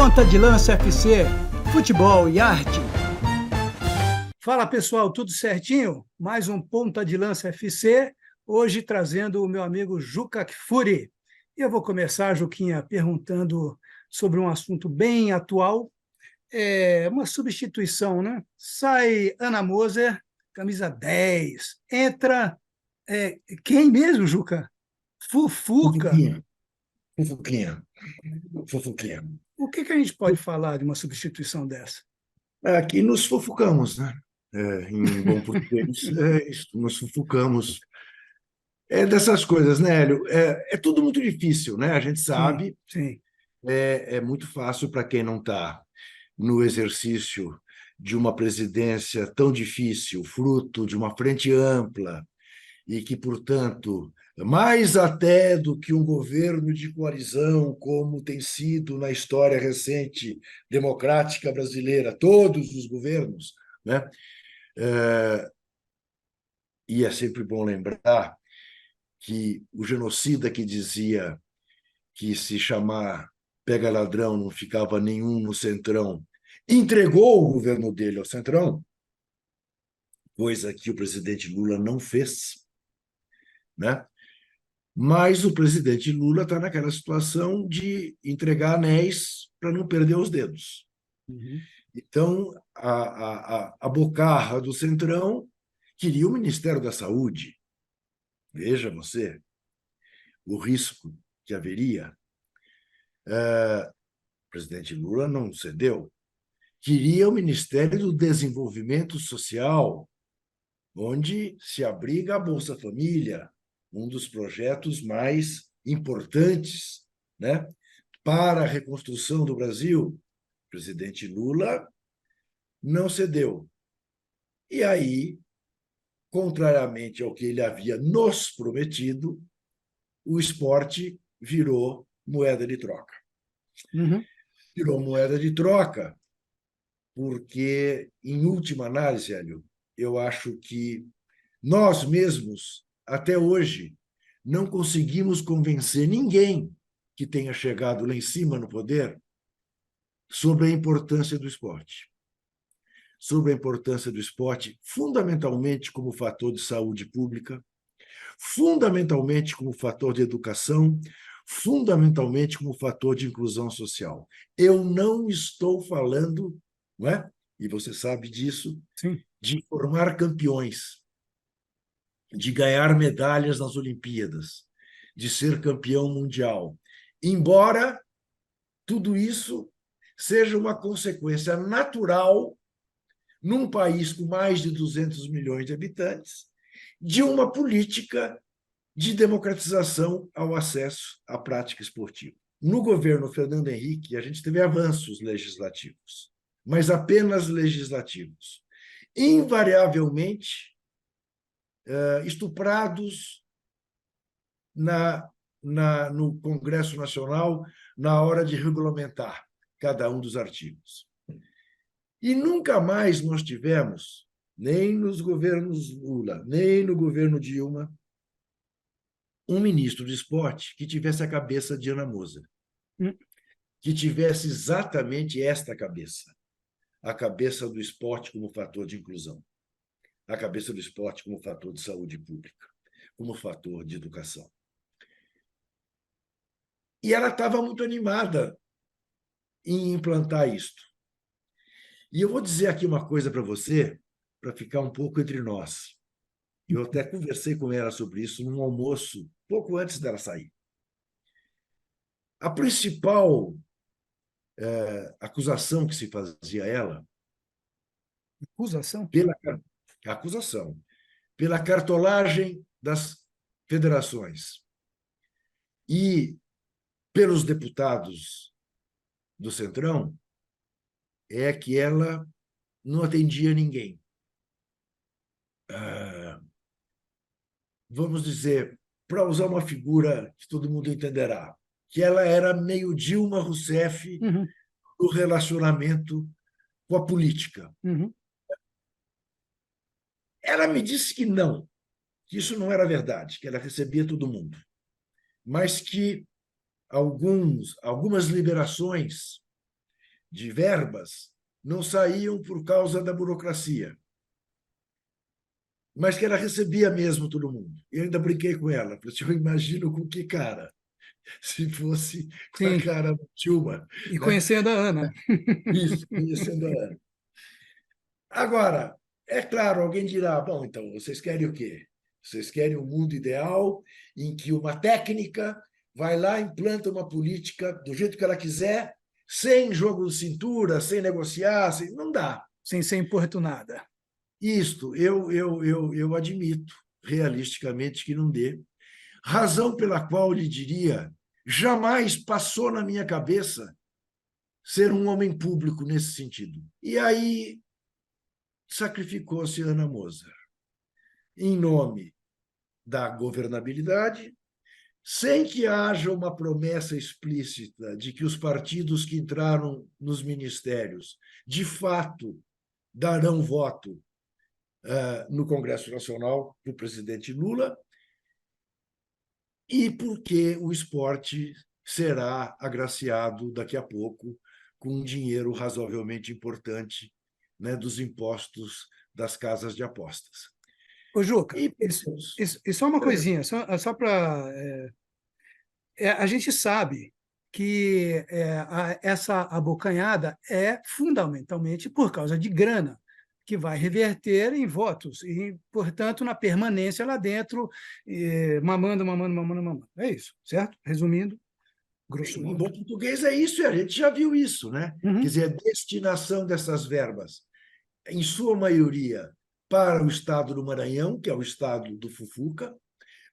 Ponta de Lança FC, futebol e arte. Fala pessoal, tudo certinho? Mais um Ponta de Lança FC, hoje trazendo o meu amigo Juca Kfouri. E eu vou começar, Juquinha, perguntando sobre um assunto bem atual, uma substituição, né? Sai Ana Moser, camisa 10, entra quem mesmo, Juca? Fufuca. Fofoquinha, fofoquinha, fofoquinha. O que a gente pode falar de uma substituição dessa? Aqui nos fofocamos, né? Em bom português, é isso, nos fofocamos. É dessas coisas, né, Hélio? É tudo muito difícil, né? A gente Sim, sabe, sim. é muito fácil para quem não está no exercício de uma presidência tão difícil, fruto de uma frente ampla, e que, portanto, mais até do que um governo de coalizão, como tem sido na história recente democrática brasileira, todos os governos, né? E é sempre bom lembrar que o genocida que dizia que se chamar pega ladrão não ficava nenhum no Centrão, entregou o governo dele ao Centrão, coisa que o presidente Lula não fez, né? Mas o presidente Lula está naquela situação de entregar anéis para não perder os dedos. Uhum. Então, a bocarra do Centrão queria o Ministério da Saúde. Veja você o risco que haveria. O presidente Lula não cedeu. Queria o Ministério do Desenvolvimento Social, onde se abriga a Bolsa Família, um dos projetos mais importantes, né, para a reconstrução do Brasil. O presidente Lula não cedeu. E aí, contrariamente ao que ele havia nos prometido, o esporte virou moeda de troca. Uhum. Virou moeda de troca porque, em última análise, Hélio, eu acho que nós mesmos, até hoje, não conseguimos convencer ninguém que tenha chegado lá em cima no poder sobre a importância do esporte. Sobre a importância do esporte, fundamentalmente como fator de saúde pública, fundamentalmente como fator de educação, fundamentalmente como fator de inclusão social. Eu não estou falando, não é? E você sabe disso, Sim. de formar campeões, de ganhar medalhas nas Olimpíadas, de ser campeão mundial. Embora tudo isso seja uma consequência natural, num país com mais de 200 milhões de habitantes, de uma política de democratização ao acesso à prática esportiva. No governo Fernando Henrique, a gente teve avanços legislativos, mas apenas legislativos. Invariavelmente estuprados no Congresso Nacional na hora de regulamentar cada um dos artigos. E nunca mais nós tivemos, nem nos governos Lula, nem no governo Dilma, um ministro de esporte que tivesse a cabeça de Ana Moser, Hum. que tivesse exatamente esta cabeça, a cabeça do esporte como fator de inclusão, a cabeça do esporte como fator de saúde pública, como fator de educação. E ela estava muito animada em implantar isto. E eu vou dizer aqui uma coisa para você, para ficar um pouco entre nós. Eu até conversei com ela sobre isso num almoço, pouco antes dela sair. A principal acusação que se fazia a ela, Acusação? pela acusação, pela cartolagem das federações e pelos deputados do Centrão, é que ela não atendia ninguém. Vamos dizer, para usar uma figura que todo mundo entenderá, que ela era meio Dilma Rousseff Uhum. no relacionamento com a política. Uhum. Ela me disse que não, que isso não era verdade, que ela recebia todo mundo, mas que algumas liberações de verbas não saíam por causa da burocracia, mas que ela recebia mesmo todo mundo. Eu ainda brinquei com ela, falei assim, eu imagino com que cara, se fosse com a Sim, cara do Tilma, e né? conhecendo a Ana. Isso, conhecendo a Ana. Agora, é claro, alguém dirá, bom, então, vocês querem o quê? Vocês querem um mundo ideal em que uma técnica vai lá, implanta uma política do jeito que ela quiser, sem jogo de cintura, sem negociar, sem... não dá. Sem ser importunada. Isto eu admito, realisticamente, que não dê. Razão pela qual lhe diria, jamais passou na minha cabeça ser um homem público nesse sentido. E aí sacrificou-se Ana Moser, em nome da governabilidade, sem que haja uma promessa explícita de que os partidos que entraram nos ministérios, de fato, darão voto no Congresso Nacional para o presidente Lula, e porque o esporte será agraciado daqui a pouco com um dinheiro razoavelmente importante, né, dos impostos das casas de apostas. Ô, Juca, E isso só uma coisinha, só para. A gente sabe que essa abocanhada é fundamentalmente por causa de grana, que vai reverter em votos e, portanto, na permanência lá dentro, mamando, mamando, mamando, mamando. É isso, certo? Resumindo, grosso em modo. bom português é isso, e a gente já viu isso, né? Quer Uhum, dizer, a destinação dessas verbas, em sua maioria, para o estado do Maranhão, que é o estado do Fufuca,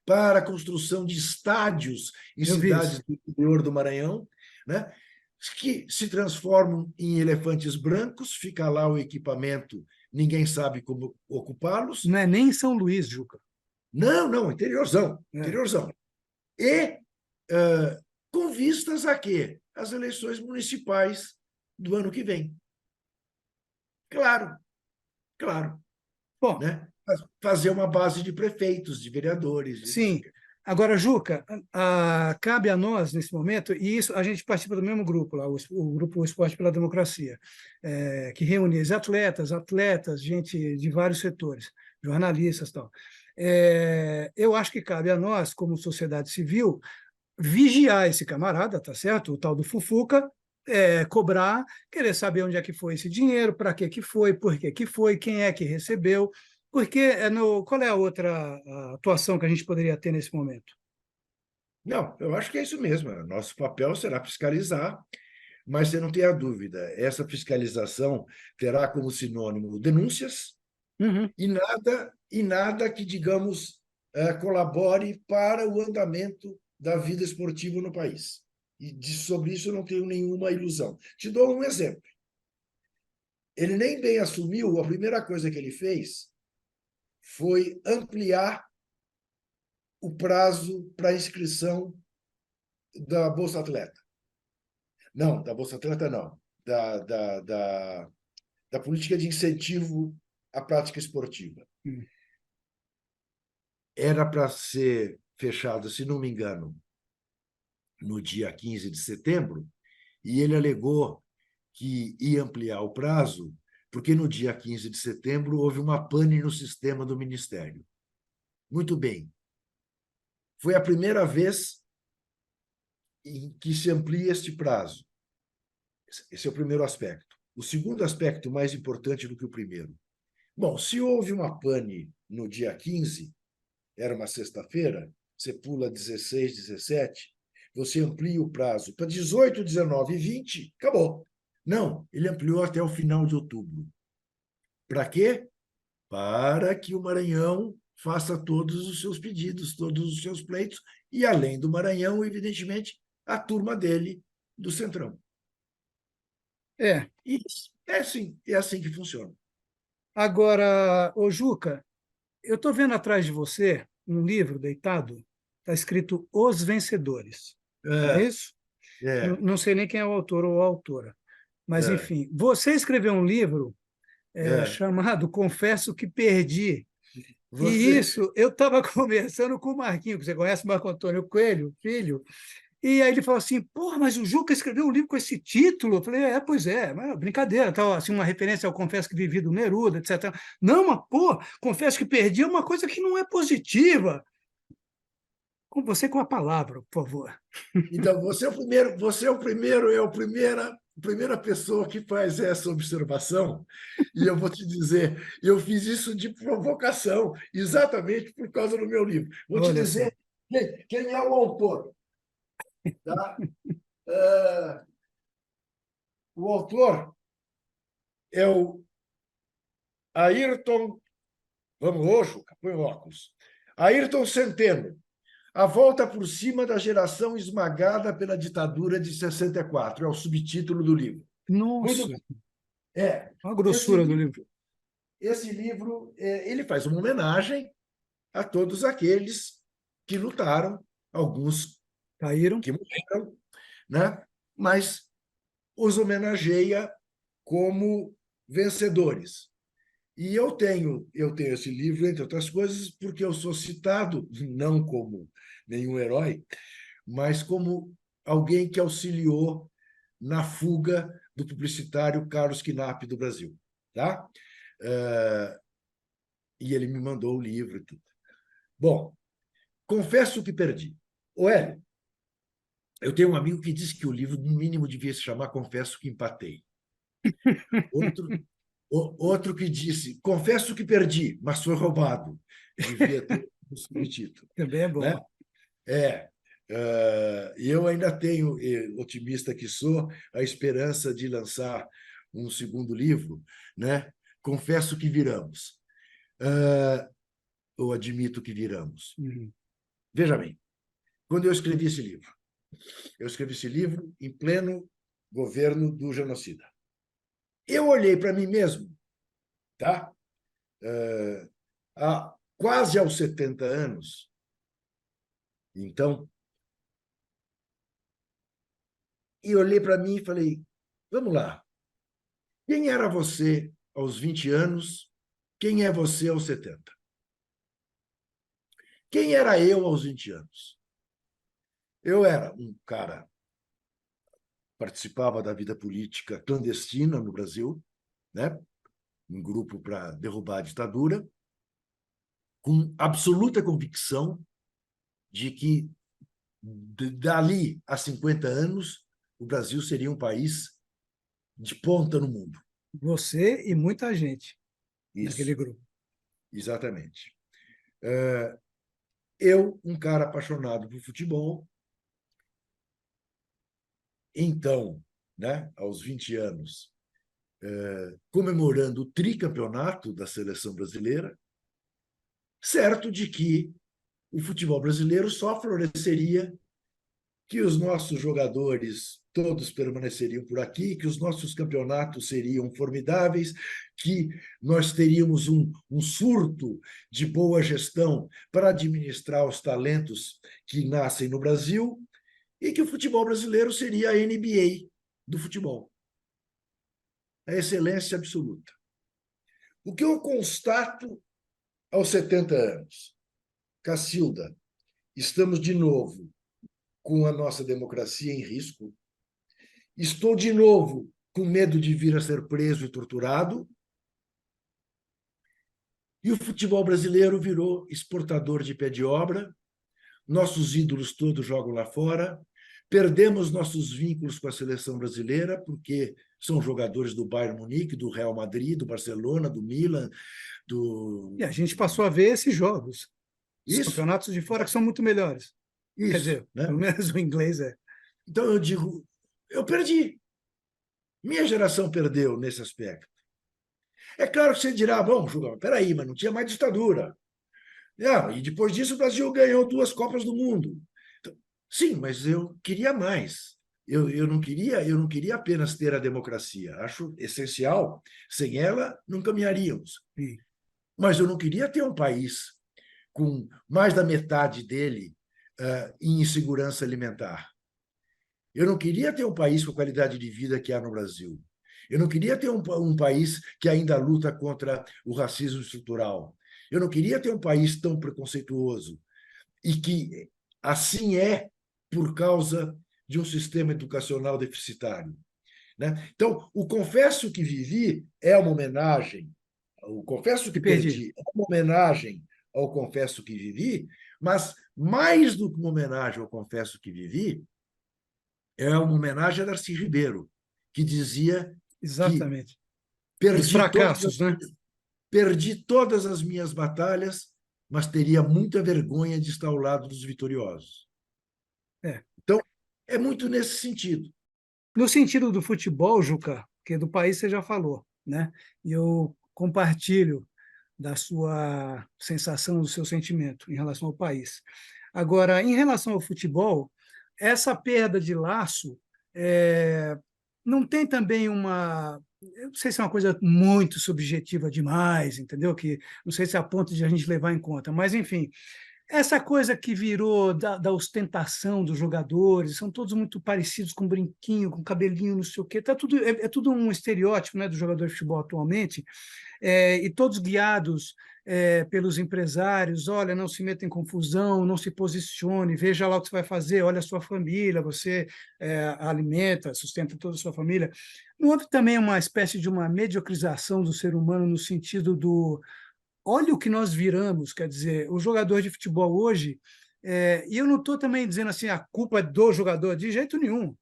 para a construção de estádios em eu vi cidades isso. do interior do Maranhão, né? Que se transformam em elefantes brancos, fica lá o equipamento, ninguém sabe como ocupá-los. Não é nem em São Luís, Juca. Não, não, interiorzão, É. interiorzão. E com vistas a quê? As eleições municipais do ano que vem. Claro, claro, Bom, né? Fazer uma base de prefeitos, de vereadores, sim. etc. Agora, Juca, cabe a nós, nesse momento, e isso a gente participa do mesmo grupo, lá, o Grupo Esporte pela Democracia, que reúne atletas, gente de vários setores, jornalistas e tal. Eu acho que cabe a nós, como sociedade civil, vigiar esse camarada, tá certo? O tal do Fufuca, cobrar, querer saber onde é que foi esse dinheiro, para que foi, por que foi, quem é que recebeu, porque qual é a outra atuação que a gente poderia ter nesse momento? Não, eu acho que é isso mesmo. Nosso papel será fiscalizar, mas você não tenha dúvida, essa fiscalização terá como sinônimo denúncias Uhum. e nada que, digamos, colabore para o andamento da vida esportiva no país. Sobre isso eu não tenho nenhuma ilusão. Te dou um exemplo. Ele nem bem assumiu, a primeira coisa que ele fez foi ampliar o prazo para inscrição da Bolsa Atleta. Não, da Bolsa Atleta não. Da política de incentivo à prática esportiva. Hum. Era para ser fechado, se não me engano, no dia 15 de setembro, e ele alegou que ia ampliar o prazo, porque no dia 15 de setembro houve uma pane no sistema do Ministério. Muito bem. Foi a primeira vez em que se amplia este prazo. Esse é o primeiro aspecto. O segundo aspecto, mais importante do que o primeiro. Bom, se houve uma pane no dia 15, era uma sexta-feira, você pula 16, 17, você amplia o prazo para 18, 19 e 20, acabou. Não, ele ampliou até o final de outubro. Para quê? Para que o Maranhão faça todos os seus pedidos, todos os seus pleitos, e além do Maranhão, evidentemente, a turma dele do Centrão. É. E é assim que funciona. Agora, ô Juca, eu estou vendo atrás de você um livro deitado, está escrito Os Vencedores. Não é É, isso? Não, é, não sei nem quem é o autor ou a autora. Mas, é, enfim, você escreveu um livro é. chamado Confesso que Perdi. E Você, isso, eu estava conversando com o Marquinho, que você conhece o Marco Antônio Coelho, filho, E aí ele falou assim, porra, mas o Juca escreveu um livro com esse título? Eu falei, pois é, mas brincadeira, tal, assim, uma referência ao Confesso que Vivi do Neruda, etc. Não, mas, pô, Confesso que Perdi é uma coisa que não é positiva. Com você com a palavra, por favor. Então, a primeira pessoa que faz essa observação, e eu vou te dizer, eu fiz isso de provocação, exatamente por causa do meu livro. Vou te Olha só. dizer quem é o autor. Tá? O autor é o Ayrton, vamos, hoje, põe o óculos. Ayrton Centeno, A Volta por Cima da Geração Esmagada pela Ditadura de 64, é o subtítulo do livro. Muito Nossa, bem. É, olha a esse grossura do livro, livro. esse livro ele faz uma homenagem a todos aqueles que lutaram, alguns Caíram? que morreram, né? Mas os homenageia como vencedores. E eu tenho esse livro, entre outras coisas, porque eu sou citado, não como nenhum herói, mas como alguém que auxiliou na fuga do publicitário Carlos Knapp do Brasil. Tá? E ele me mandou o livro e tudo. Bom, confesso que perdi. O Hélio, eu tenho um amigo que disse que o livro, no mínimo, devia se chamar Confesso que Empatei. Outro, outro que disse, confesso que perdi, mas foi roubado. Devia ter um subtítulo. Também é Né? bom. É. E eu ainda tenho, otimista que sou, a esperança de lançar um segundo livro, né? Confesso que viramos. Ou admito que viramos. Uhum. Veja bem, quando eu escrevi esse livro em pleno governo do genocida. Eu olhei para mim mesmo, tá? Quase aos 70 anos, então, e olhei para mim e falei: vamos lá, quem era você aos 20 anos? Quem é você aos 70? Quem era eu aos 20 anos? Eu era um cara, participava da vida política clandestina no Brasil, né? Um grupo para derrubar a ditadura, com absoluta convicção de que dali a 50 anos o Brasil seria um país de ponta no mundo. Você e muita gente naquele Isso, grupo. exatamente. Eu, um cara apaixonado por futebol, então, né, aos 20 anos, comemorando o tricampeonato da seleção brasileira, certo de que o futebol brasileiro só floresceria, que os nossos jogadores todos permaneceriam por aqui, que os nossos campeonatos seriam formidáveis, que nós teríamos um surto de boa gestão para administrar os talentos que nascem no Brasil e que o futebol brasileiro seria a NBA do futebol, a excelência absoluta. O que eu constato aos 70 anos? Cacilda, estamos de novo com a nossa democracia em risco. Estou de novo com medo de vir a ser preso e torturado. E o futebol brasileiro virou exportador de pé de obra. Nossos ídolos todos jogam lá fora. Perdemos nossos vínculos com a seleção brasileira, porque são jogadores do Bayern Munique, do Real Madrid, do Barcelona, do Milan, E do. a gente passou a ver esses jogos, os Isso, campeonatos de fora que são muito melhores. Quer isso. dizer, Né? pelo menos o inglês é. Então eu digo, eu perdi. Minha geração perdeu nesse aspecto. É claro que você dirá, bom, Júlio, peraí, mas não tinha mais ditadura. E depois disso o Brasil ganhou 2 Copas do Mundo. Então, sim, mas eu queria mais. Eu não queria apenas ter a democracia. Acho essencial. Sem ela, não caminharíamos. Sim. Mas eu não queria ter um país com mais da metade dele em insegurança alimentar. Eu não queria ter um país com a qualidade de vida que há no Brasil. Eu não queria ter um país que ainda luta contra o racismo estrutural. Eu não queria ter um país tão preconceituoso e que assim é por causa de um sistema educacional deficitário, né? Então, o Confesso que Vivi é uma homenagem, o Confesso Me que perdi. Perdi é uma homenagem ao Confesso que Vivi, mas mais do que uma homenagem ao Confesso que Vivi, é uma homenagem a Darcy Ribeiro, que dizia que Exatamente. Dos perdi todas fracassos, né? perdi todas as minhas batalhas, mas teria muita vergonha de estar ao lado dos vitoriosos. É. Então, é muito nesse sentido. No sentido do futebol, Juca, que do país você já falou, né? E eu compartilho da sua sensação, do seu sentimento em relação ao país. Agora, em relação ao futebol, essa perda de laço não tem também uma. Eu não sei se é uma coisa muito subjetiva demais, entendeu? Que não sei se é a ponto de a gente levar em conta, mas enfim, essa coisa que virou da ostentação dos jogadores, são todos muito parecidos com brinquinho, com cabelinho, não sei o quê. Tá tudo, é tudo um estereótipo, né, do jogador de futebol atualmente, e todos guiados pelos empresários. Olha, não se meta em confusão, não se posicione, veja lá o que você vai fazer, olha a sua família, você alimenta, sustenta toda a sua família. Não houve também uma espécie de uma mediocrização do ser humano no sentido do olha o que nós viramos, quer dizer, o jogador de futebol hoje, e eu não estou também dizendo assim, a culpa é do jogador, de jeito nenhum,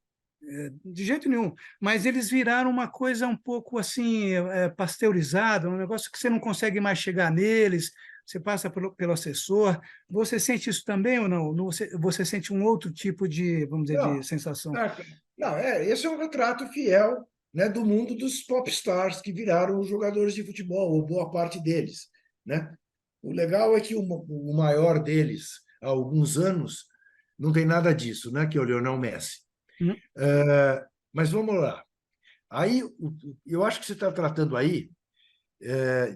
mas eles viraram uma coisa um pouco assim, pasteurizada, um negócio que você não consegue mais chegar neles, você passa pelo assessor, você sente isso também ou não? Você sente um outro tipo de, vamos dizer, de Não, sensação? não, esse é um retrato fiel, né, do mundo dos popstars que viraram os jogadores de futebol, ou boa parte deles, né? O legal é que o maior deles, há alguns anos, não tem nada disso, né, que é o Lionel Messi. Hum, Mas vamos lá. Aí, eu acho que você está tratando aí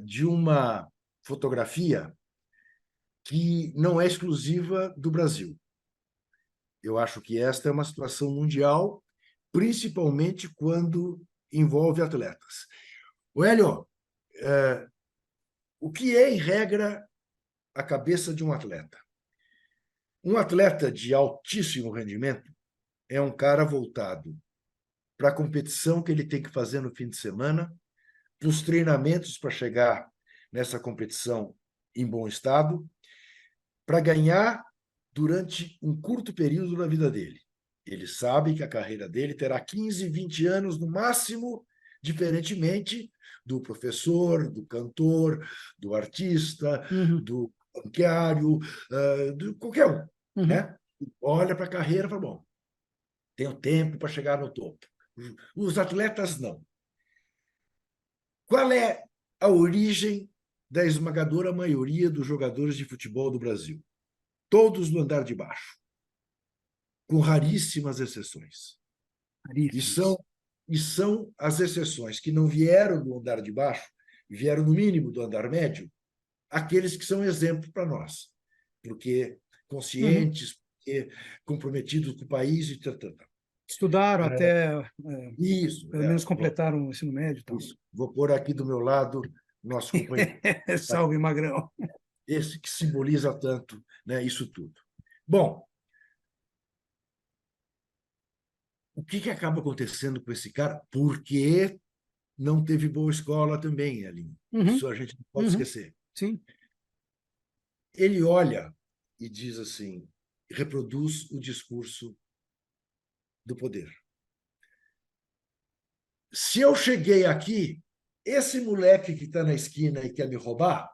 de uma fotografia que não é exclusiva do Brasil. Eu acho que esta é uma situação mundial, principalmente quando envolve atletas. O Hélio, o que é, em regra, a cabeça de um atleta? Um atleta de altíssimo rendimento é um cara voltado para a competição que ele tem que fazer no fim de semana, para os treinamentos para chegar nessa competição em bom estado, para ganhar durante um curto período da vida dele. Ele sabe que a carreira dele terá 15, 20 anos no máximo, diferentemente do professor, do cantor, do artista, uhum, do banqueário, de qualquer um, uhum. né? Olha para a carreira e fala, bom, tenho tempo para chegar no topo. Os atletas não. Qual é a origem da esmagadora maioria dos jogadores de futebol do Brasil? Todos no andar de baixo, com raríssimas exceções. E Caríssimos. são, e são as exceções que não vieram do andar de baixo, vieram no mínimo do andar médio, aqueles que são exemplo para nós, porque Uhum. conscientes, porque comprometidos com o país e tal, tal, tal. Estudaram até, Isso, pelo menos completaram o ensino médio e tal. isso. Vou pôr aqui do meu lado nosso companheiro, Salve, Magrão. esse que simboliza tanto, né, isso tudo. Bom, o que acaba acontecendo com esse cara? Porque não teve boa escola também, Aline. Uhum, Isso a gente não pode uhum, esquecer. sim. Ele olha e diz assim, reproduz o discurso do poder. Se eu cheguei aqui, esse moleque que está na esquina e quer me roubar,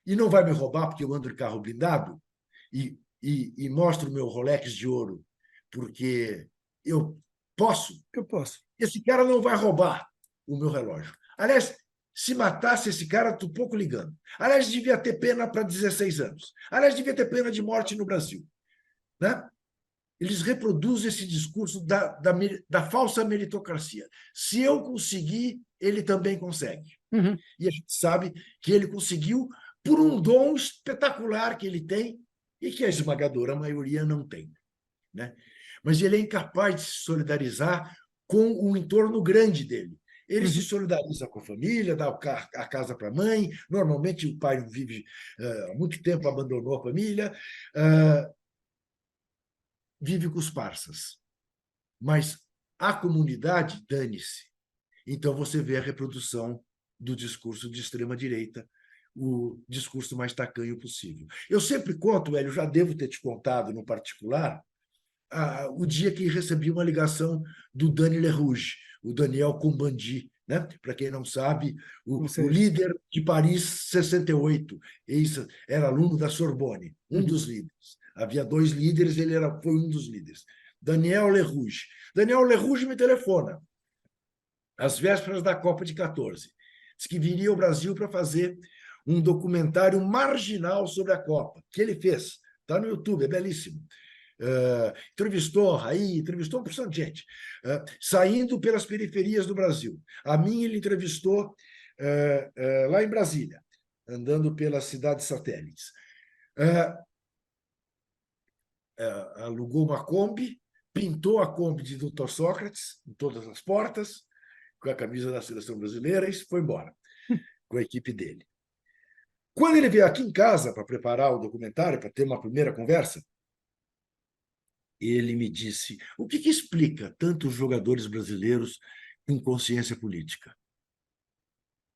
e não vai me roubar porque eu ando de carro blindado, e mostro o meu Rolex de ouro, porque eu posso, Eu posso. esse cara não vai roubar o meu relógio. Aliás, se matasse esse cara, estou pouco ligando. Aliás, devia ter pena para 16 anos. Aliás, devia ter pena de morte no Brasil. Né? Eles reproduzem esse discurso da falsa meritocracia. Se eu conseguir, ele também consegue. Uhum, E a gente sabe que ele conseguiu por um dom espetacular que ele tem e que a esmagadora maioria não tem. Né? Mas ele é incapaz de se solidarizar com o entorno grande dele. Ele se uhum, solidariza com a família, dá a casa para a mãe. Normalmente o pai vive há muito tempo, abandonou a família. vive com os parças, mas a comunidade, dane-se. Então, você vê a reprodução do discurso de extrema-direita, o discurso mais tacanho possível. Eu sempre conto, Hélio, já devo ter te contado no particular, o dia que recebi uma ligação do Dani Lerrouge, o Daniel Combandi, né? Para quem não sabe, Não o sei. líder de Paris 68, era aluno da Sorbonne, um Uhum. dos líderes. Havia dois líderes, foi um dos líderes. Daniel Lerrouge. Daniel Lerrouge me telefona, às vésperas da Copa de 14. Diz que viria ao Brasil para fazer um documentário marginal sobre a Copa, que ele fez. Está no YouTube, é belíssimo. Entrevistou a Raí, entrevistou uma porção de gente, saindo pelas periferias do Brasil. A mim ele entrevistou lá em Brasília, andando pelas cidades satélites. Alugou uma Kombi, pintou a Kombi de Dr. Sócrates em todas as portas, com a camisa da seleção brasileira, e foi embora com a equipe dele. Quando ele veio aqui em casa para preparar o documentário, para ter uma primeira conversa, ele me disse: o que explica tantos jogadores brasileiros com consciência política?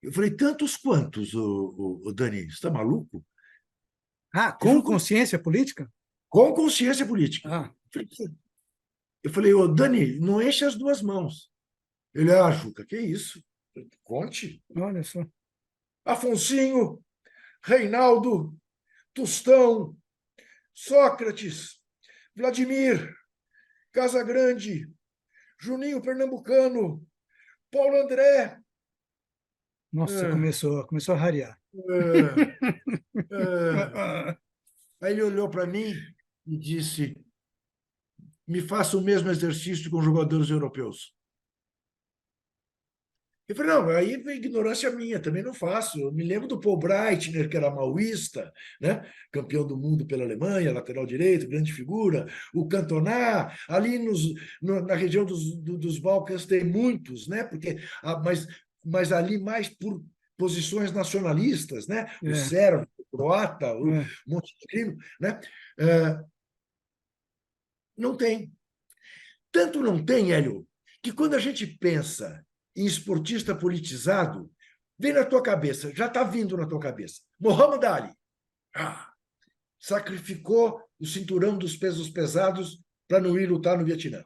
Eu falei: tantos quantos, o Dani? Você está maluco? Ah, Ele com falou: consciência política? com consciência política. Ah, Eu falei: ô, Dani, não enche as duas mãos. Ele: Juca, que isso? Conte. olha só. Afonsinho, Reinaldo, Tostão, Sócrates, Vladimir, Casagrande, Juninho Pernambucano, Paulo André. Nossa, É, começou a rarear. é, é. Aí ele olhou para mim e disse: me faça o mesmo exercício com jogadores europeus. Eu falei: não, aí é ignorância minha, também não faço. Eu me lembro do Paul Breitner, que era maoísta, né? Campeão do mundo pela Alemanha, lateral direito, grande figura. O Cantona, ali na região dos Balcãs tem muitos, né? Mas ali mais por posições nacionalistas, né? O É, sérvio, o croata, o é. montenegrino, né? É, não tem. Tanto não tem, Hélio, que quando a gente pensa em esportista politizado, vem na tua cabeça, já está vindo na tua cabeça. Muhammad Ali sacrificou o cinturão dos pesos pesados para não ir lutar no Vietnã.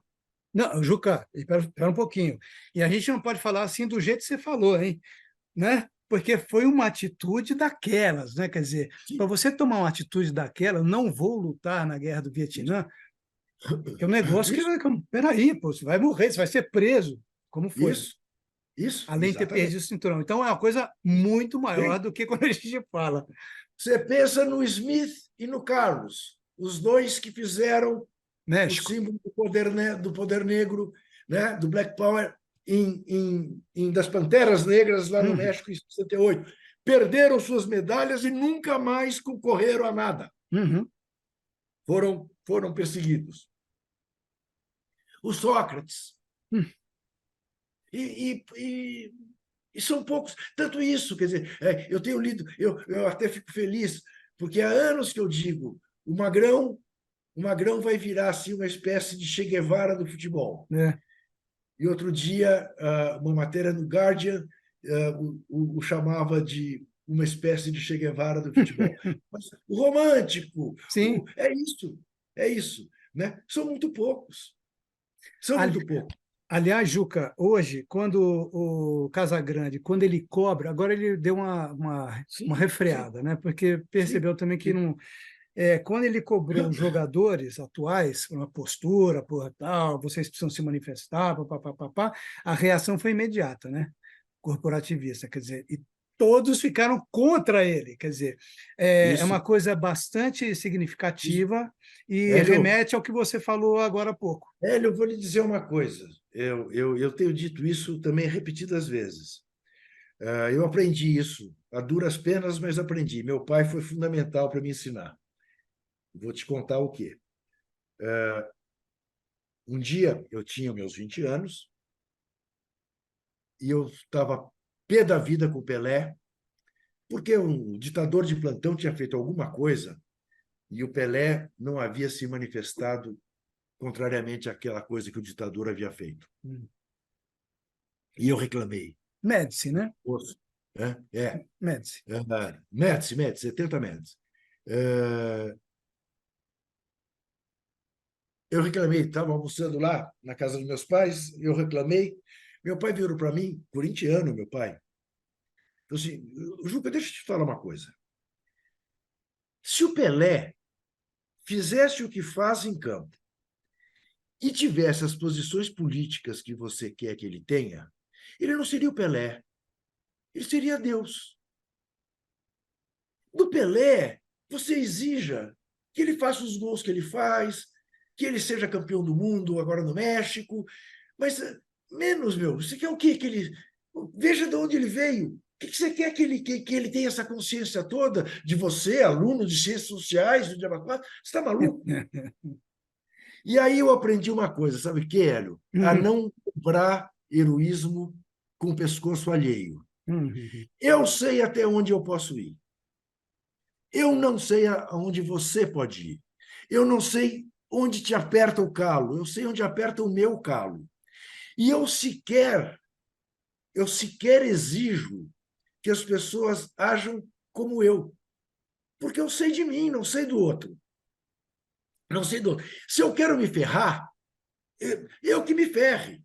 Não, Juca, espera um pouquinho. E a gente não pode falar assim do jeito que você falou, hein? Né? Porque foi uma atitude daquelas, né? Quer dizer, para Sim, você tomar uma atitude daquela, não vou lutar na guerra do Vietnã, que é um negócio isso, peraí, pô, você vai morrer, você vai ser preso, como foi, isso, isso, além de ter exatamente. perdido o cinturão. Então é uma coisa muito maior do que quando a gente fala. Você pensa no Smith e no Carlos, os dois que fizeram o México. símbolo do poder negro, né, do Black Power, das Panteras Negras lá no Uhum, México em 68. Perderam suas medalhas e nunca mais concorreram a nada. uhum, Foram perseguidos. O Sócrates. uhum. E são poucos. Tanto isso, quer dizer, eu tenho lido, eu até fico feliz, porque há anos que eu digo, o Magrão vai virar assim, uma espécie de Che Guevara do futebol. É. E outro dia, uma matéria no Guardian o chamava de uma espécie de Che Guevara do futebol. Mas o romântico, Sim. é isso. Né? São muito poucos. São Ali- muito poucos. Aliás, Juca, hoje, quando o Casagrande, quando ele cobra, agora ele deu uma Sim, sim, refreada, né? Porque sim, percebeu também que sim. não. Quando ele cobrou os jogadores atuais, uma postura, porra, tal, vocês precisam se manifestar, papapá, a reação foi imediata, né? Corporativista, quer dizer, e todos ficaram contra ele, quer dizer, é uma Isso, coisa bastante isso. significativa e Hélio, remete ao que você falou agora há pouco. Hélio, eu vou lhe dizer uma coisa. Eu tenho dito isso também repetidas vezes. Eu aprendi isso a duras penas, mas aprendi. Meu pai foi fundamental para me ensinar. Vou te contar o quê. Um dia eu tinha meus 20 anos e eu estava pé da vida com o Pelé, porque um ditador de plantão tinha feito alguma coisa e o Pelé não havia se manifestado contrariamente àquela coisa que o ditador havia feito. E eu reclamei. Médici, né? Poxa, é. Médici. Médici, 70 Médici. Eu reclamei, estava almoçando lá na casa dos meus pais, eu reclamei. Meu pai virou para mim, corintiano, meu pai. Falou assim: Juca, deixa eu te falar uma coisa. Se o Pelé fizesse o que faz em campo e tivesse as posições políticas que você quer que ele tenha, ele não seria o Pelé, ele seria Deus. Do Pelé, você exija que ele faça os gols que ele faz, que ele seja campeão do mundo agora no México, mas menos, meu. Você quer o quê? Que ele... Veja de onde ele veio. O que você quer que ele tenha essa consciência toda de você, aluno de ciências sociais, de Você está maluco? E aí eu aprendi uma coisa, sabe o que, Hélio? A não cobrar heroísmo com o pescoço alheio. Eu sei até onde eu posso ir. Eu não sei aonde você pode ir. Eu não sei onde te aperta o calo. Eu sei onde aperta o meu calo. E eu sequer exijo que as pessoas ajam como eu. Porque eu sei de mim, não sei do outro. Não sei do outro. Se eu quero me ferrar, eu que me ferre.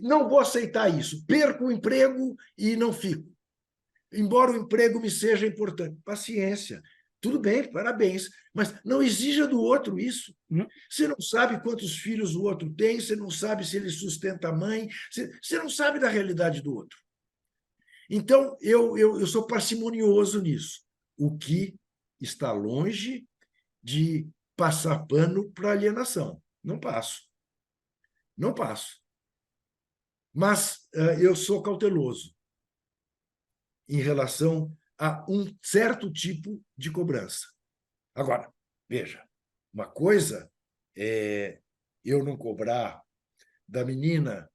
Não vou aceitar isso. Perco o emprego e não fico. Embora o emprego me seja importante. Paciência. Tudo bem, parabéns. Mas não exija do outro isso. Você não sabe quantos filhos o outro tem, você não sabe se ele sustenta a mãe, você não sabe da realidade do outro. Então, eu sou parcimonioso nisso, o que está longe de passar pano para alienação. Não passo. Não passo. Mas eu sou cauteloso em relação a um certo tipo de cobrança. Agora, veja, uma coisa é eu não cobrar da menina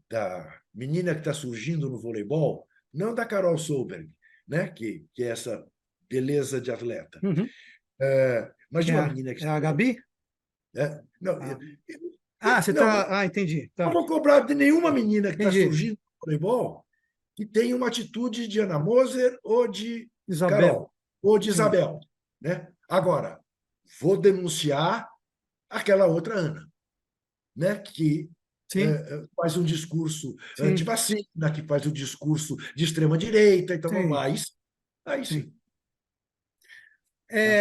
que está surgindo no voleibol, não da Carol Solberg, né? que é essa beleza de atleta. Mas de uma menina que... É a Gabi? Não, você não, está... entendi. Tá. não vou cobrar de nenhuma menina que está Entendi. surgindo no voleibol que tem uma atitude de Ana Moser ou de Isabel. Carol, ou de Isabel. Né? Agora, vou denunciar aquela outra Ana, né? que faz um discurso antivacina, que faz um discurso de extrema-direita, então Sim. aí sim.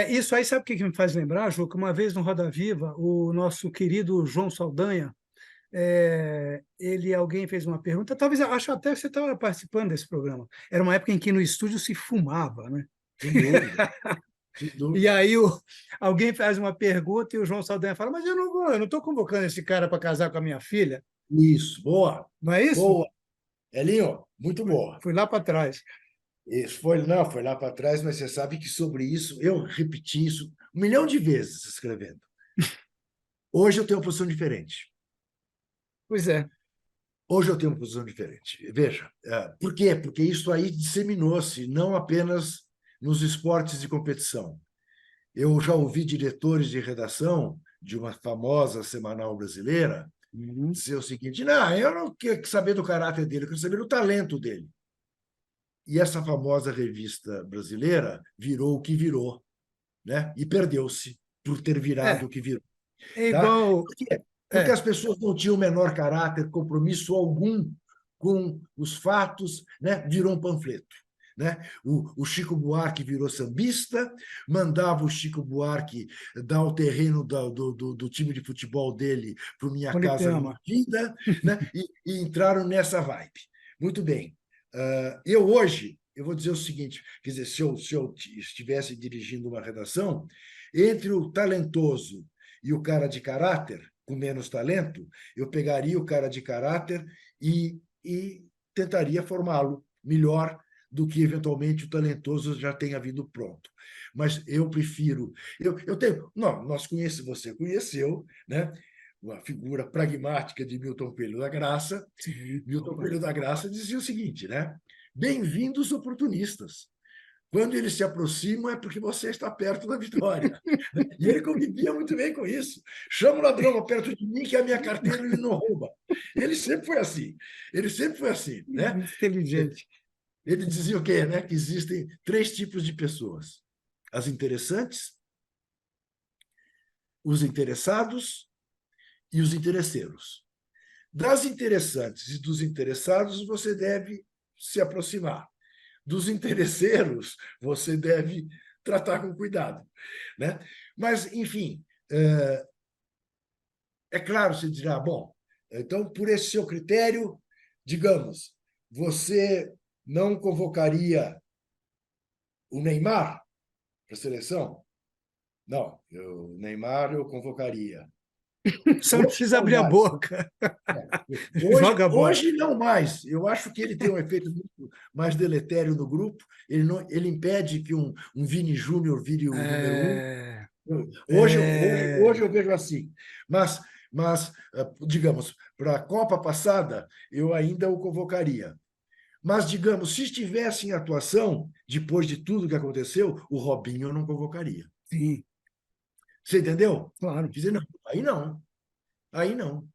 Isso aí, sabe o que me faz lembrar, Ju? Que uma vez no Roda Viva, o nosso querido João Saldanha, alguém fez uma pergunta, talvez, acho até que você estava participando desse programa. Era uma época em que no estúdio se fumava, né? Sem dúvida. Sem dúvida. E aí alguém faz uma pergunta e o João Saldanha fala, mas eu não estou convocando esse cara para casar com a minha filha. Isso, boa. Não é isso? Boa. Elinho, muito boa. Fui lá para trás. Isso, foi lá para trás, mas você sabe que sobre isso, eu repeti isso 1 milhão de vezes escrevendo. Hoje eu tenho uma posição diferente. Pois é. Hoje eu tenho uma posição diferente. Veja, por quê? Porque isso aí disseminou-se, não apenas nos esportes de competição. Eu já ouvi diretores de redação de uma famosa semanal brasileira dizer o seguinte: não, eu não quero saber do caráter dele, eu quero saber do talento dele. E essa famosa revista brasileira virou o que virou, né? E perdeu-se por ter virado o que virou. É igual... Por quê? Porque as pessoas não tinham o menor caráter, compromisso algum com os fatos, né? Virou um panfleto. Né? O Chico Buarque virou sambista, mandava o Chico Buarque dar o terreno do time de futebol dele para Minha Casa Minha Vida, né? e entraram nessa vibe. Muito bem. Eu vou dizer o seguinte, quer dizer, se eu estivesse dirigindo uma redação, entre o talentoso e o cara de caráter, com menos talento, eu pegaria o cara de caráter e tentaria formá-lo melhor do que, eventualmente, o talentoso já tenha vindo pronto. Mas eu prefiro... Eu tenho... Não, você conheceu, né? Uma figura pragmática de Milton Coelho da Graça. Sim. Milton Coelho da Graça dizia o seguinte, né? Bem-vindos oportunistas. Quando eles se aproximam é porque você está perto da vitória. E ele convivia muito bem com isso. Chama o ladrão para perto de mim que a minha carteira ele não rouba. Ele sempre foi assim. Ele sempre foi assim, né? Muito inteligente. Ele dizia o quê, né? Que existem três tipos de pessoas: as interessantes, os interessados e os interesseiros. Das interessantes e dos interessados, você deve se aproximar. Dos interesseiros, você deve tratar com cuidado, né? Mas, enfim, é claro, você dirá, bom, então, por esse seu critério, digamos, você não convocaria o Neymar para a seleção? Não, o Neymar eu convocaria. Só não Hoje precisa não abrir a mais. boca. Hoje, Joga a bola. hoje não mais. Eu acho que ele tem um efeito muito mais deletério no grupo. Ele, não, ele impede que um Vini Júnior vire o número um. É, Hoje é, eu vejo assim. Mas digamos, para a Copa passada, eu ainda o convocaria. Mas, digamos, se estivesse em atuação, depois de tudo que aconteceu, o Robinho eu não convocaria. sim, Você entendeu? claro. Quer dizer, não, aí não. Aí não.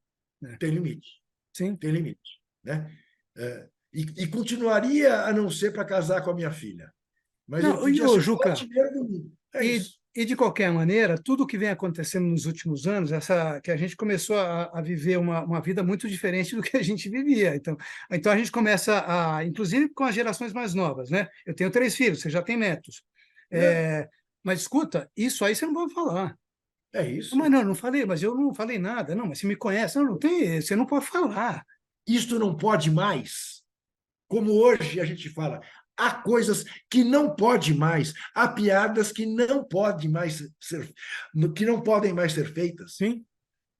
É, Tem limite. sim. Tem limite, né? E continuaria a não ser para casar com a minha filha. Mas ele Não, e podia o ser só Juca, artilheiro do mundo. É e, isso. e de qualquer maneira, tudo que vem acontecendo nos últimos anos, essa que a gente começou a viver uma vida muito diferente do que a gente vivia. Então a gente começa inclusive com as gerações mais novas, né? Eu tenho três filhos, você já tem netos. É, Mas escuta, isso aí você não pode falar. é Mas isso. não, não falei, mas eu não falei nada. Não, mas você me conhece, não, não tem, você não pode falar. Isto não pode mais. Como hoje a gente fala, há coisas que não pode mais, há piadas que não podem mais ser feitas, Sim,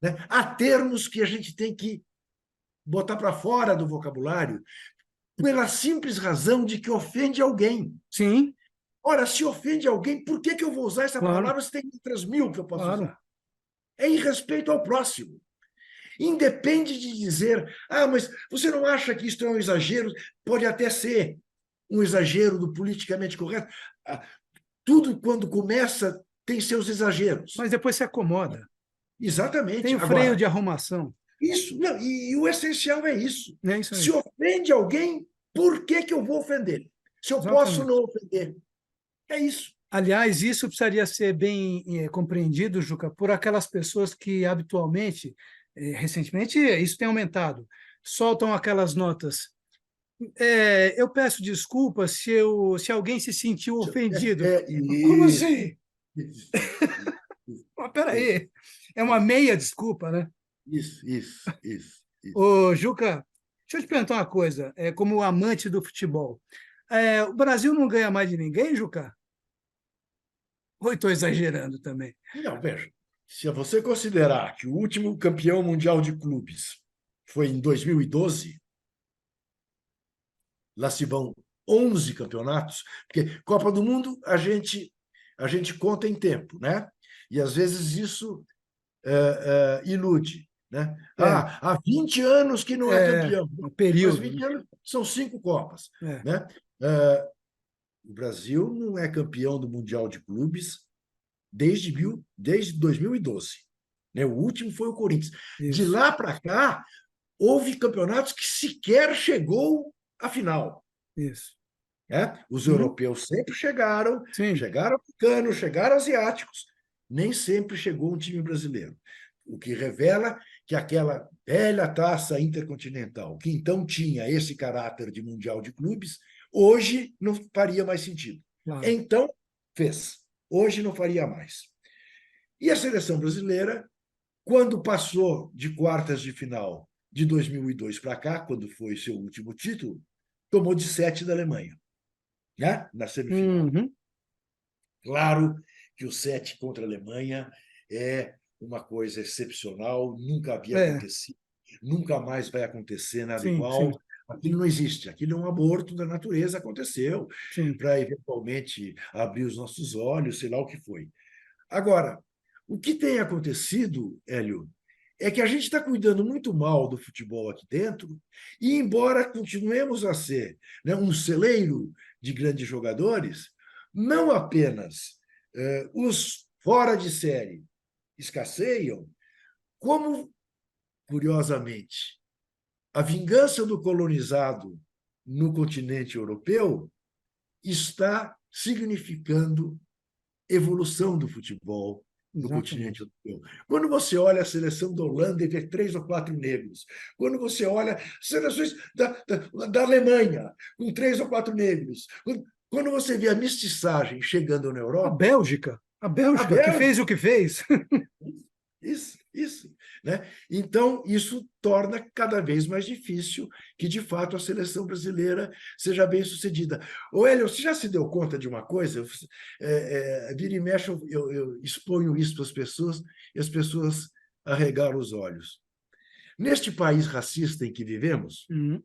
né? Há termos que a gente tem que botar para fora do vocabulário pela simples razão de que ofende alguém. sim, Ora, se ofende alguém, por que eu vou usar essa claro, palavra se tem outras mil que eu posso claro. usar? É em respeito ao próximo. Independe de dizer, mas você não acha que isso é um exagero? Pode até ser um exagero do politicamente correto. Tudo, quando começa, tem seus exageros. Mas depois se acomoda. Tem Exatamente. o freio Agora, de arrumação. isso, não, e o essencial é isso. É isso Se aí. ofende alguém, por que eu vou ofender? Se eu posso Exatamente. não ofender. É isso. Aliás, isso precisaria ser bem compreendido, Juca, por aquelas pessoas que habitualmente, recentemente, isso tem aumentado, soltam aquelas notas. Eu peço desculpas se alguém se sentiu ofendido. Como Isso, assim? isso, Mas, isso, peraí, é uma meia desculpa, né? isso. Ô, Juca, deixa eu te perguntar uma coisa, como amante do futebol. O Brasil não ganha mais de ninguém, Juca? Ou estou exagerando também? Não, veja, se você considerar que o último campeão mundial de clubes foi em 2012, lá se vão 11 campeonatos, porque Copa do Mundo a gente conta em tempo, né? E às vezes isso ilude, né? É, Há 20 anos que não é campeão, um mas período, né? 20 anos são 5 Copas, É, né? Eh, o Brasil não é campeão do Mundial de Clubes desde 2012. Né? O último foi o Corinthians. De isso, lá para cá, houve campeonatos que sequer chegou à final. isso. Né? Os Uhum, europeus sempre sim, chegaram africanos, chegaram asiáticos. Nem sempre chegou um time brasileiro. O que revela que aquela velha taça intercontinental, que então tinha esse caráter de mundial de clubes, hoje não faria mais sentido. claro. Então, fez. Hoje não faria mais. E a seleção brasileira, quando passou de quartas de final de 2002 para cá, quando foi seu último título, tomou de 7 da Alemanha, né? Na semifinal. Uhum, Claro que o 7 contra a Alemanha é uma coisa excepcional, nunca havia é, acontecido, nunca mais vai acontecer nada sim, sim, igual. Aquilo não existe, aquilo é um aborto da natureza, aconteceu, sim. para eventualmente abrir os nossos olhos, sei lá o que foi. Agora, o que tem acontecido, Hélio, é que a gente está cuidando muito mal do futebol aqui dentro, e embora continuemos a ser, né, um celeiro de grandes jogadores, não apenas os fora de série escasseiam, como, curiosamente, a vingança do colonizado no continente europeu está significando evolução do futebol no continente Exatamente. europeu. Quando você olha a seleção da Holanda e vê 3 ou 4 negros, quando você olha seleções da Alemanha com 3 ou 4 negros, quando você vê a mestiçagem chegando na Europa, A a Bélgica que fez Bélgica, o que fez. isso, né? Então, isso torna cada vez mais difícil que, de fato, a seleção brasileira seja bem-sucedida. Ô, Hélio, você já se deu conta de uma coisa? Vira e mexe, eu exponho isso para as pessoas e as pessoas arregalam os olhos. Neste país racista em que vivemos, Uhum.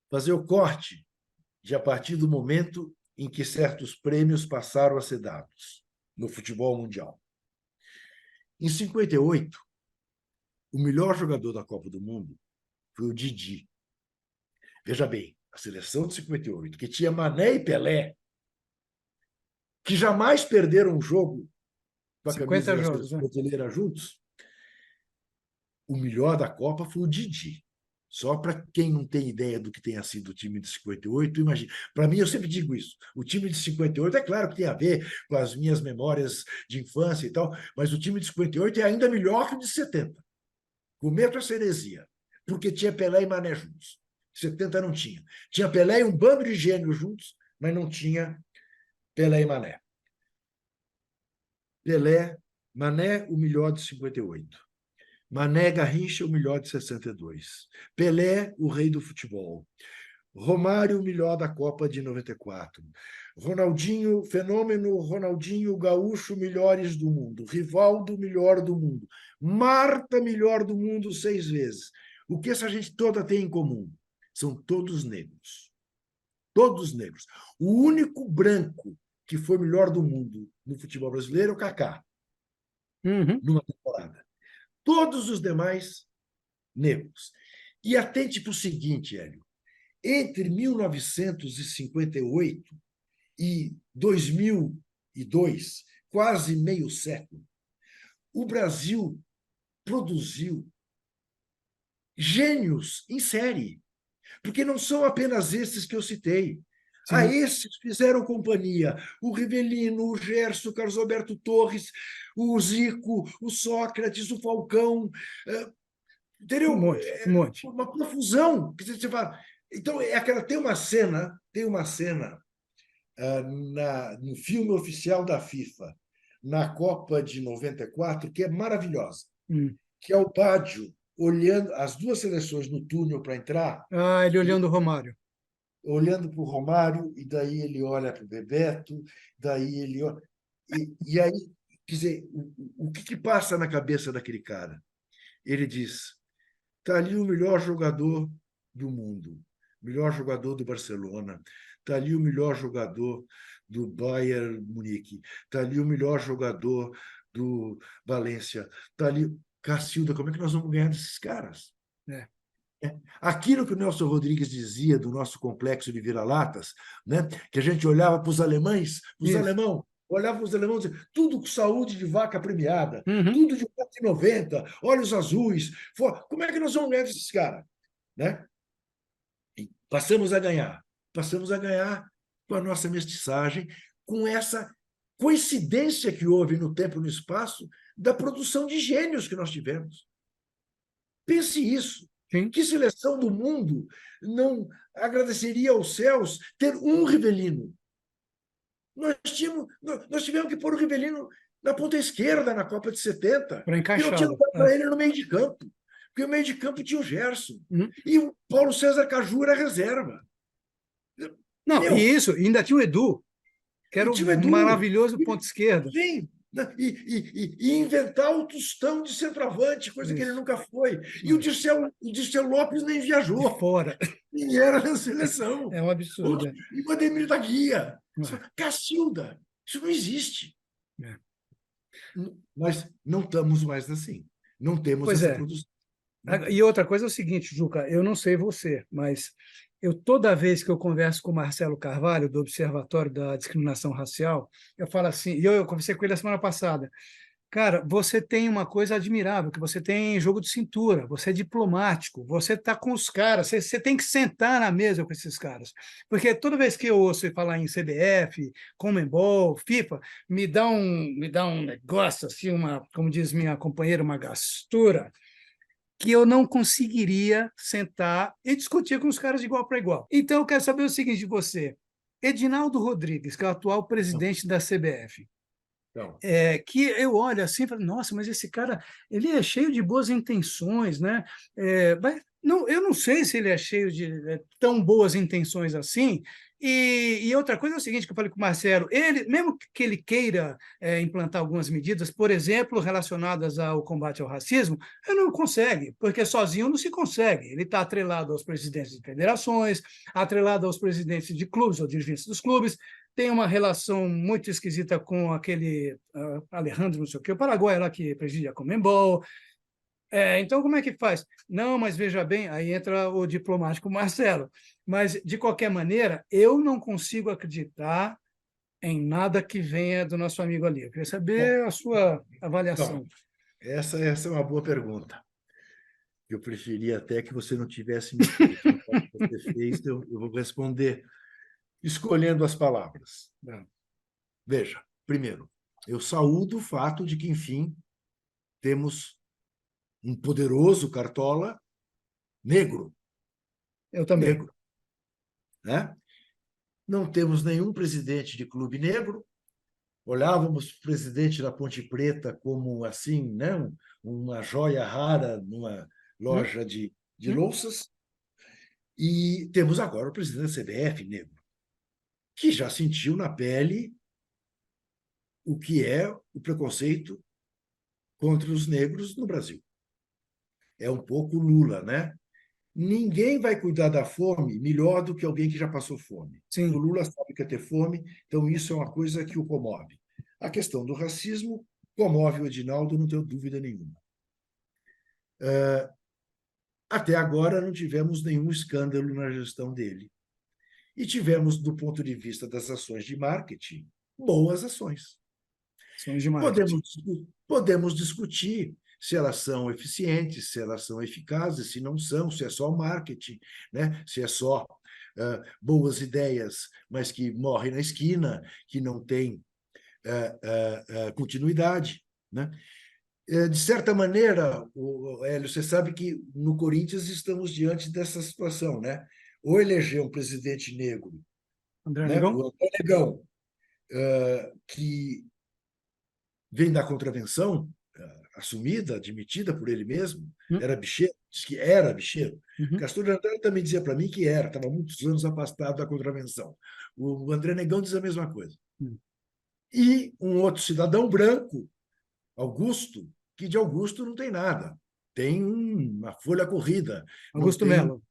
fazer o corte de a partir do momento em que certos prêmios passaram a ser dados no futebol mundial. Em 58, o melhor jogador da Copa do Mundo foi o Didi. Veja bem, a seleção de 58, que tinha Mané e Pelé, que jamais perderam um jogo com a camisa 50 da jogos, seleção né? brasileira juntos, o melhor da Copa foi o Didi. Só para quem não tem ideia do que tenha sido o time de 58, imagina. Para mim, eu sempre digo isso. O time de 58, é claro que tem a ver com as minhas memórias de infância e tal, mas o time de 58 é ainda melhor que o de 70. Cometo essa heresia, porque tinha Pelé e Mané juntos. 70 não tinha. Tinha Pelé e um bando de gênios juntos, mas não tinha Pelé e Mané. Pelé, Mané, o melhor de 58. Mané Garrincha, o melhor de 62. Pelé, o rei do futebol. Romário, o melhor da Copa de 94. Ronaldinho, fenômeno, Ronaldinho Gaúcho, melhores do mundo. Rivaldo, melhor do mundo. Marta, melhor do mundo 6 vezes. O que essa gente toda tem em comum? São todos negros. Todos negros. O único branco que foi melhor do mundo no futebol brasileiro é o Kaká, Uhum. numa temporada. Todos os demais, negros. E atente para o seguinte, Hélio. Entre 1958 e 2002, quase meio século, o Brasil produziu gênios em série, porque não são apenas esses que eu citei. A Sim. esses fizeram companhia o Rivelino, o Gerson, o Carlos Alberto Torres, o Zico, o Sócrates, o Falcão, Um entendeu? monte, um monte. Uma profusão. Você fala. Então, tem uma cena no filme oficial da FIFA, na Copa de 94, que é maravilhosa, Hum. que é o Baggio olhando as duas seleções no túnel para entrar, Ah, ele e olhando o Romário. olhando para o Romário, e daí ele olha para o Bebeto, daí ele olha. E aí, quer dizer, o que passa na cabeça daquele cara? Ele diz: está ali o melhor jogador do mundo, melhor jogador do Barcelona, está ali o melhor jogador do Bayern Munique, está ali o melhor jogador do Valência, está ali. Cacilda, como é que nós vamos ganhar desses caras? É. Aquilo que o Nelson Rodrigues dizia do nosso complexo de vira-latas, né? Que a gente olhava para os alemães, os Isso. alemão, olhava para os alemães e dizia, tudo com saúde de vaca premiada, Uhum. tudo de 1,90 m, olhos azuis. Como é que nós vamos ganhar desses caras? Né? E passamos a ganhar com a nossa mestiçagem, com essa coincidência que houve no tempo e no espaço da produção de gênios que nós tivemos. Pense isso. Sim. Que seleção do mundo não agradeceria aos céus ter um Rivelino? Nós tivemos que pôr o Rivelino na ponta esquerda na Copa de 70, Para porque não tinha encaixá-lo. lugar É. para ele no meio de campo. Porque o meio de campo tinha o Gerson. Uhum. E o Paulo César Caju era reserva. Não, e Meu, isso, ainda tinha o Edu, que era e o tinha o Edu. maravilhoso ponto esquerda. Sim, né? E inventar o Tostão de centroavante, coisa que ele Isso. nunca foi. E É. O Dirceu Lopes nem De viajou. fora. E era na seleção. É um absurdo. E o Ademir da Guia. É. Cacilda. Isso não existe. É. Nós não estamos mais assim. Não temos Pois essa é. produção. Né? E outra coisa é o seguinte, Juca, eu não sei você, mas Toda vez que eu converso com o Marcelo Carvalho, do Observatório da Discriminação Racial, eu falo assim, e eu conversei com ele a semana passada, cara, você tem uma coisa admirável, que você tem jogo de cintura, você é diplomático, você está com os caras, você tem que sentar na mesa com esses caras. Porque toda vez que eu ouço falar em CBF, Conmebol, FIFA, me dá um negócio, assim, como diz minha companheira, uma gastura, que eu não conseguiria sentar e discutir com os caras de igual para igual. Então, eu quero saber o seguinte de você. Edinaldo Rodrigues, que é o atual Não, presidente da CBF, não. que eu olho assim e falo, nossa, mas esse cara, ele é cheio de boas intenções, né? Mas não, eu não sei se ele é cheio de tão boas intenções assim. E outra coisa é o seguinte, que eu falei com o Marcelo, ele, mesmo que ele queira implantar algumas medidas, por exemplo, relacionadas ao combate ao racismo, ele não consegue, porque sozinho não se consegue. Ele está atrelado aos presidentes de federações, atrelado aos presidentes de clubes, ou dirigentes dos clubes, tem uma relação muito esquisita com aquele Alejandro, não sei o quê, o Paraguai lá que presidia a Conmebol. Então, como é que faz? Não, mas veja bem, aí entra o diplomático Marcelo. Mas, de qualquer maneira, eu não consigo acreditar em nada que venha do nosso amigo ali. Eu queria Bom, saber a sua não, avaliação. essa é uma boa pergunta. Eu preferia até que você não tivesse me feito. Agora que você fez, eu vou responder escolhendo as palavras. Veja, primeiro, eu saúdo o fato de que, enfim, temos um poderoso cartola negro, Eu também. negro, né? Não temos nenhum presidente de clube negro. Olhávamos o presidente da Ponte Preta como assim, né? Uma joia rara numa Hum? loja de Hum? louças. E temos agora o presidente da CBF negro, que já sentiu na pele o que é o preconceito contra os negros no Brasil. É um pouco Lula, né? Ninguém vai cuidar da fome melhor do que alguém que já passou fome. O Sim, Lula sabe que é ter fome, então isso é uma coisa que o comove. A questão do racismo comove o Edinaldo, não tenho dúvida nenhuma. Até agora não tivemos nenhum escândalo na gestão dele. E tivemos, do ponto de vista das ações de marketing, boas ações. ações de marketing. Podemos, podemos discutir se elas são eficientes, se elas são eficazes, se não são, se é só marketing, né? Se é só boas ideias, mas que morrem na esquina, que não tem continuidade, né? De certa maneira, Hélio, você sabe que no Corinthians estamos diante dessa situação, né? Ou eleger um presidente negro, André né? Negão? O André Negão, que vem da contravenção, assumida, admitida por ele mesmo, Hum? era bicheiro, diz que era bicheiro. Uhum. Castor Antônio também dizia para mim que era, estava muitos anos afastado da contravenção. O André Negão diz a mesma coisa. Hum. E um outro cidadão branco, Augusto, que de Augusto não tem nada. Tem uma folha corrida, não Augusto tem Melo.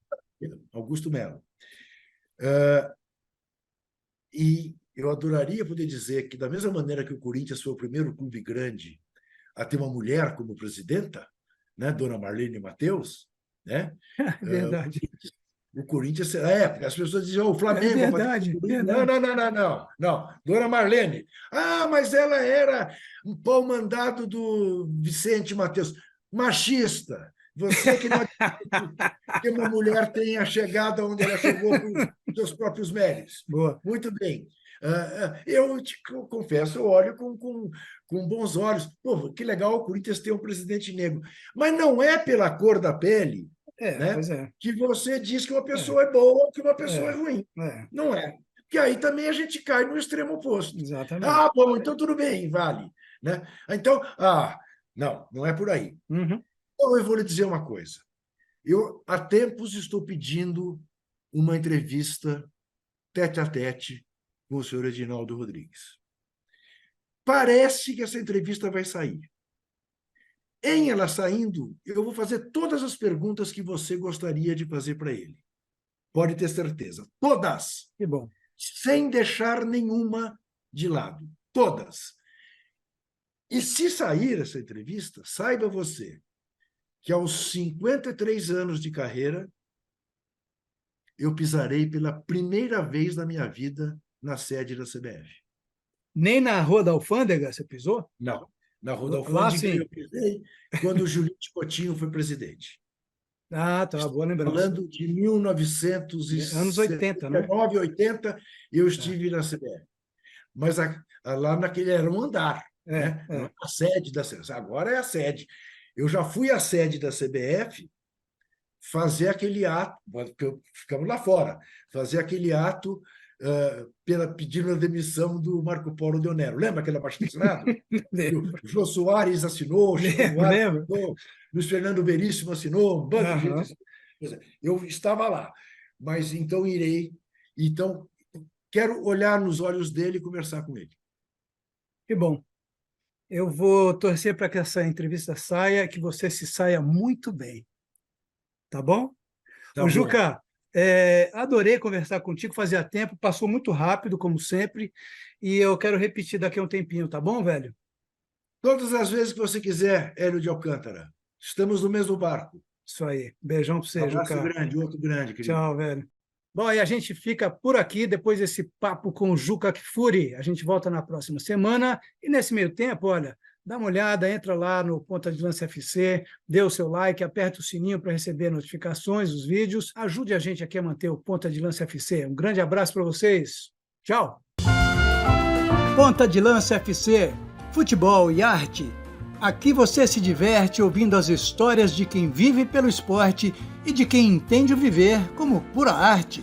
Augusto Melo. E eu adoraria poder dizer que, da mesma maneira que o Corinthians foi o primeiro clube grande a ter uma mulher como presidenta, né, Dona Marlene Matheus, né? É verdade. O Corinthians, porque as pessoas diziam, o É Flamengo, o verdade, Corinthians. Não, verdade. não, não, não, não, não. Dona Marlene. Ah, mas ela era um pau mandado do Vicente Matheus. Machista. Você que não admite que uma mulher tenha chegado onde ela chegou por seus próprios méritos. Boa. Muito bem. Eu te confesso, eu olho com bons olhos. Pô, que legal o Corinthians ter um presidente negro. Mas não é pela cor da pele, né, Pois é. que você diz que uma É, pessoa é boa ou que uma pessoa é é, ruim. é, Não é. Porque aí também a gente cai no extremo oposto. exatamente. Ah, bom, então tudo bem, vale. Né? Então, não, não é por aí. Uhum. Então, eu vou lhe dizer uma coisa. Eu, há tempos, estou pedindo uma entrevista tete a tete com o senhor Edinaldo Rodrigues. Parece que essa entrevista vai sair. Em ela saindo, eu vou fazer todas as perguntas que você gostaria de fazer para ele. Pode ter certeza. Todas. Que bom. Sem deixar nenhuma de lado. Todas. E se sair essa entrevista, saiba você que aos 53 anos de carreira, eu pisarei pela primeira vez na minha vida na sede da CBF. Nem na Rua da Alfândega você pisou? Não. Na Rua da Lá Alfândega sim. eu pisei quando o Julito Coutinho foi presidente. Ah, tá, boa lembrança. Falando de 1979, Anos 80, né? 80, eu estive na CBF. Mas lá naquele era um andar, né? Não era a sede da CBF. Agora é a sede. Eu já fui à sede da CBF fazer aquele ato, porque ficamos lá fora, fazer aquele ato pedindo a demissão do Marco Polo Deonero. Lembra aquele abaixo-assinado? O Jô Soares assinou, o Chico Buarque assinou, Luiz Fernando Veríssimo assinou, um bando de gente. Eu estava lá, mas então irei. Então, quero olhar nos olhos dele e conversar com ele. Que bom. Eu vou torcer para que essa entrevista saia, que você se saia muito bem. Tá bom? Tá Ô, bom. Juca, adorei conversar contigo, fazia tempo, passou muito rápido, como sempre, e eu quero repetir daqui a um tempinho, tá bom, velho? Todas as vezes que você quiser, Hélio de Alcântara. Estamos no mesmo barco. Isso aí. Beijão para você, Abraço Juca. grande, outro grande, querido. Tchau, velho. Bom, e a gente fica por aqui, depois desse papo com o Juca Kfouri. A gente volta na próxima semana, e nesse meio tempo, olha, dá uma olhada, entra lá no Ponta de Lança FC, dê o seu like, aperta o sininho para receber notificações dos vídeos, ajude a gente aqui a manter o Ponta de Lança FC. Um grande abraço para vocês. Tchau! Ponta de Lança FC, futebol e arte. Aqui você se diverte ouvindo as histórias de quem vive pelo esporte e de quem entende o viver como pura arte.